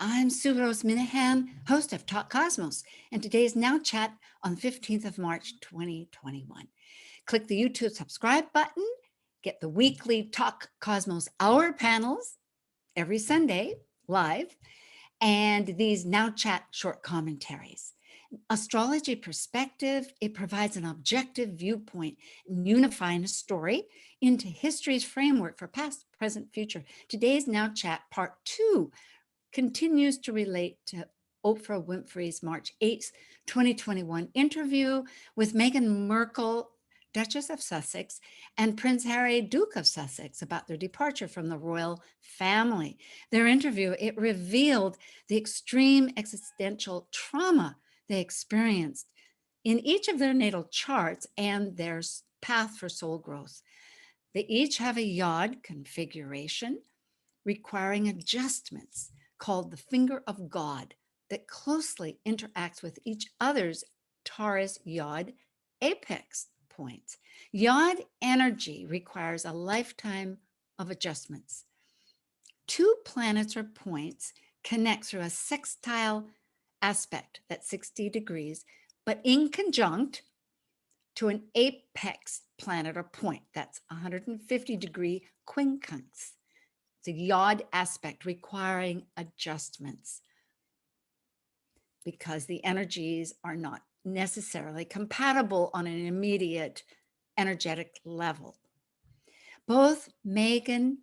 I'm Sue Rose Minahan, host of Talk Cosmos, and today's Now Chat on the 15th of March, 2021. Click the YouTube subscribe button, get the weekly Talk Cosmos Hour panels every Sunday live, and these Now Chat short commentaries. Astrology perspective, it provides an objective viewpoint, unifying a story into history's framework for past, present, future. Today's Now Chat part 2 continues to relate to Ophrah Winfrey's March 8th, 2021 interview with Meghan Merkle, Duchess of Sussex, and Prince Harry, Duke of Sussex, about their departure from the royal family. Their interview, it revealed the extreme existential trauma they experienced in each of their natal charts and their path for soul growth. They each have a YOD configuration requiring adjustments called the finger of God that closely interacts with each other's Taurus YOD apex points. YOD energy requires a lifetime of adjustments. Two planets or points connect through a sextile aspect that's 60 degrees, but in conjunct to an apex planet or point that's 150-degree quincunx. The YOD aspect requiring adjustments because the energies are not necessarily compatible on an immediate energetic level. Both Meghan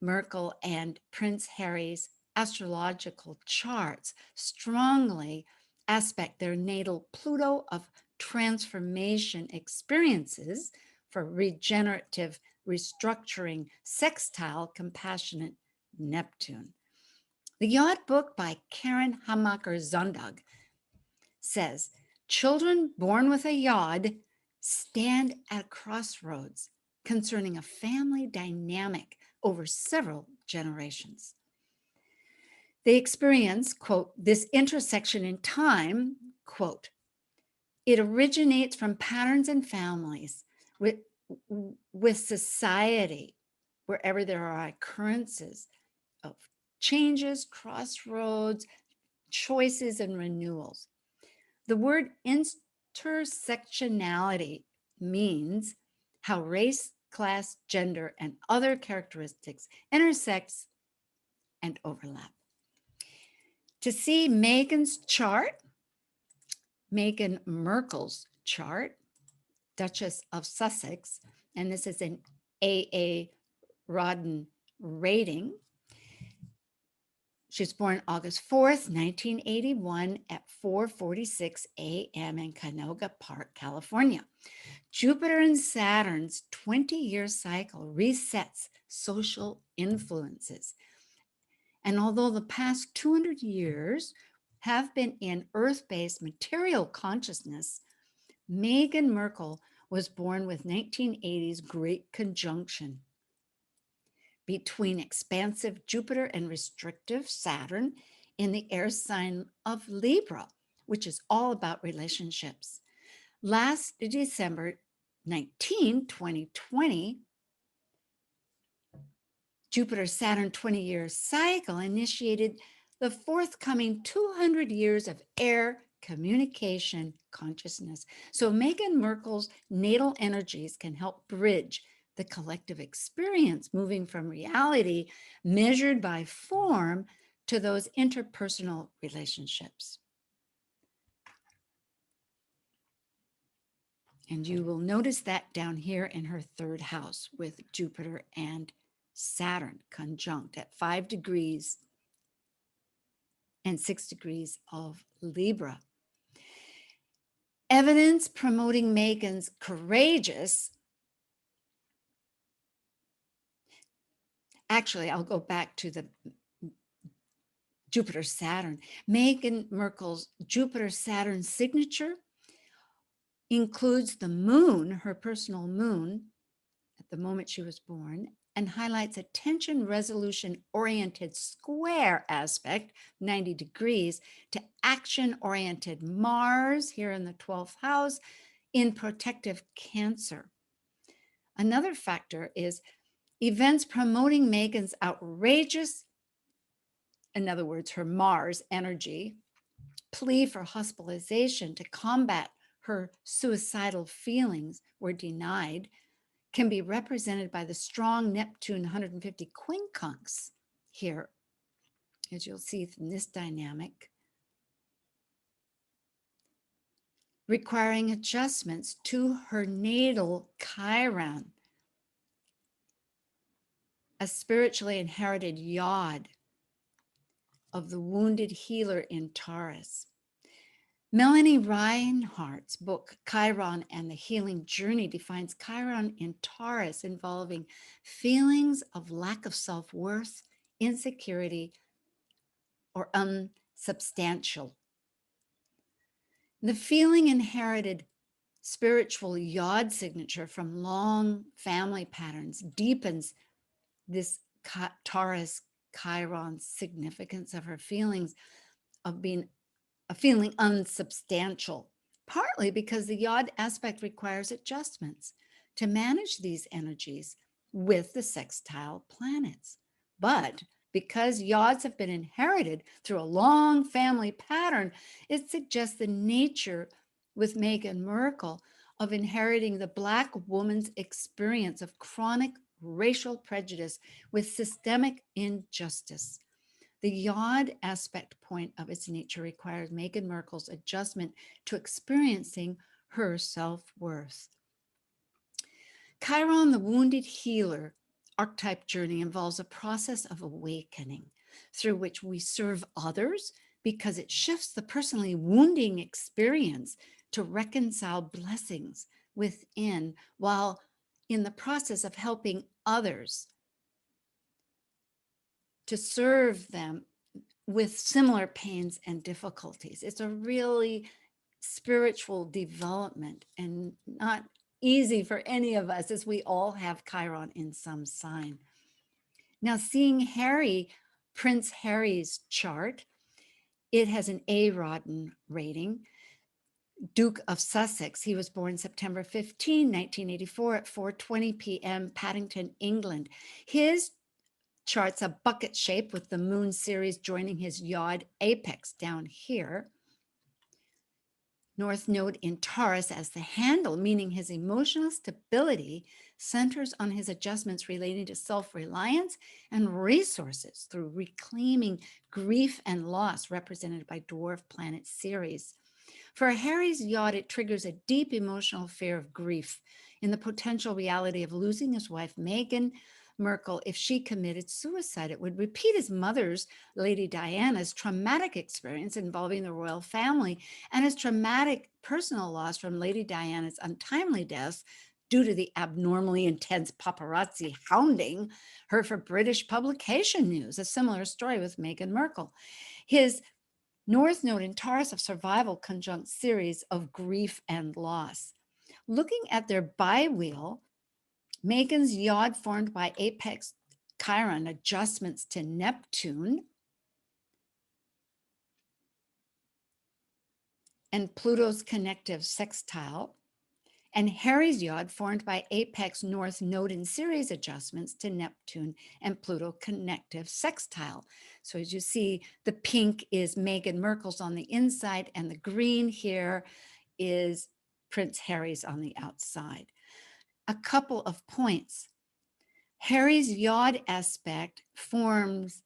Merkle and Prince Harry's astrological charts strongly aspect their natal Pluto of transformation experiences for regenerative restructuring sextile compassionate Neptune. The YOD book by Karen Hamacher-Zondag says, children born with a YOD stand at crossroads concerning a family dynamic over several generations. They experience, quote, this intersection in time, quote, it originates from patterns in families with society, wherever there are occurrences of changes, crossroads, choices, and renewals. The word intersectionality means how race, class, gender, and other characteristics intersect and overlap. To see Meghan's chart, Meghan Merkle's chart, Duchess of Sussex, and this is an AA Rodden rating. She was born August 4th, 1981 at 4:46 a.m. in Canoga Park, California. Jupiter and Saturn's 20-year cycle resets social influences. And although the past 200 years have been in Earth-based material consciousness, Meghan Merkle was born with 1980's Great Conjunction between expansive Jupiter and restrictive Saturn in the air sign of Libra, which is all about relationships. Last December 19, 2020, Jupiter-Saturn 20-year cycle initiated the forthcoming 200 years of air communication consciousness. So Meghan Merkle's natal energies can help bridge the collective experience, moving from reality measured by form to those interpersonal relationships. And you will notice that down here in her third house with Jupiter and Saturn conjunct at 5 degrees and 6 degrees of Libra. Evidence promoting Meghan's courageous, actually, I'll go back to the Jupiter-Saturn. Meghan Merkle's Jupiter-Saturn signature includes the moon, her personal moon, at the moment she was born, and highlights a tension resolution oriented square aspect, 90 degrees, to action oriented Mars here in the 12th house in protective Cancer. Another factor is events promoting Meghan's outrageous in other words, her Mars energy, plea for hospitalization to combat her suicidal feelings were denied, can be represented by the strong Neptune 150 quincunx here, as you'll see from this dynamic, requiring adjustments to her natal Chiron, a spiritually inherited yod of the wounded healer in Taurus. Melanie Reinhardt's book, Chiron and the Healing Journey, defines Chiron in Taurus involving feelings of lack of self-worth, insecurity, or unsubstantial. The feeling inherited spiritual yod signature from long family patterns deepens this Taurus Chiron significance of her feelings of being a feeling unsubstantial, partly because the yod aspect requires adjustments to manage these energies with the sextile planets. But because yods have been inherited through a long family pattern, it suggests the nature with Meghan Merkle of inheriting the Black woman's experience of chronic racial prejudice with systemic injustice. The yod aspect point of its nature requires Meghan Merkle's adjustment to experiencing her self-worth. Chiron, the wounded healer archetype journey, involves a process of awakening through which we serve others because it shifts the personally wounding experience to reconcile blessings within, while in the process of helping others to serve them with similar pains and difficulties. It's a really spiritual development and not easy for any of us, as we all have Chiron in some sign. Now, seeing Harry, Prince Harry's chart, it has an A Rodden rating. Duke of Sussex. He was born September 15, 1984 at 4:20 p.m. Paddington, England. His chart's a bucket shape with the moon Ceres joining his yod apex down here. North node in Taurus as the handle, meaning his emotional stability centers on his adjustments relating to self-reliance and resources through reclaiming grief and loss, represented by dwarf planet Ceres. For Harry's yod, it triggers a deep emotional fear of grief in the potential reality of losing his wife, Meghan Merkle, if she committed suicide. It would repeat his mother's, Lady Diana's, traumatic experience involving the royal family and his traumatic personal loss from Lady Diana's untimely death due to the abnormally intense paparazzi hounding her for British publication news. A similar story with Meghan Merkle. His North node in Taurus of survival conjunct Ceres of grief and loss. Looking at their biwheel, Meghan's yod formed by apex Chiron adjustments to Neptune and Pluto's connective sextile, and Harry's yod formed by apex North node in Ceres adjustments to Neptune and Pluto connective sextile. So as you see, the pink is Meghan Merkle's on the inside, and the green here is Prince Harry's on the outside. A couple of points. Harry's yod aspect forms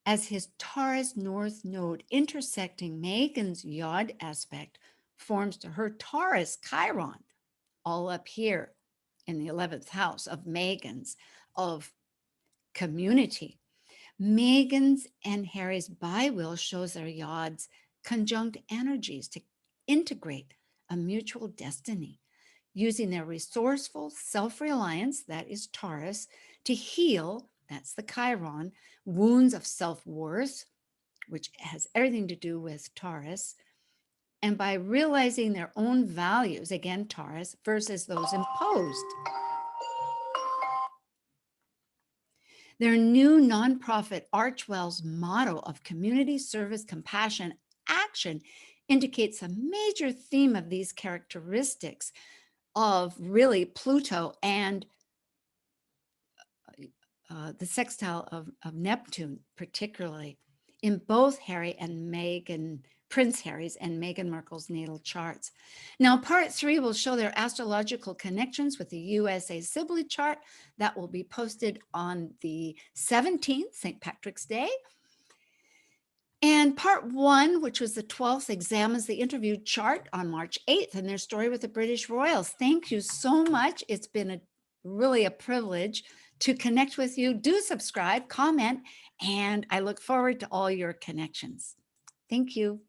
as his Taurus North node intersecting Meghan's yod aspect forms to her Taurus Chiron, all up here in the 11th house of Meghan's, of community. Meghan's and Harry's biwheel shows their yods conjunct energies to integrate a mutual destiny, using their resourceful self-reliance, that is Taurus, to heal, that's the Chiron, wounds of self-worth, which has everything to do with Taurus, and by realizing their own values, again Taurus, versus those imposed. Their new nonprofit Archewell's motto of community service, compassion, action indicates a major theme of these characteristics of really Pluto and the sextile of Neptune, particularly in both Harry and Meghan, Prince Harry's and Meghan Merkle's natal charts. Now, part 3 will show their astrological connections with the USA Sibley Chart. That will be posted on the 17th, St. Patrick's Day. And part 1, which was the 12th, examines the interview chart on March 8th and their story with the British royals. Thank you so much. It's been really a privilege to connect with you. Do subscribe, comment, and I look forward to all your connections. Thank you.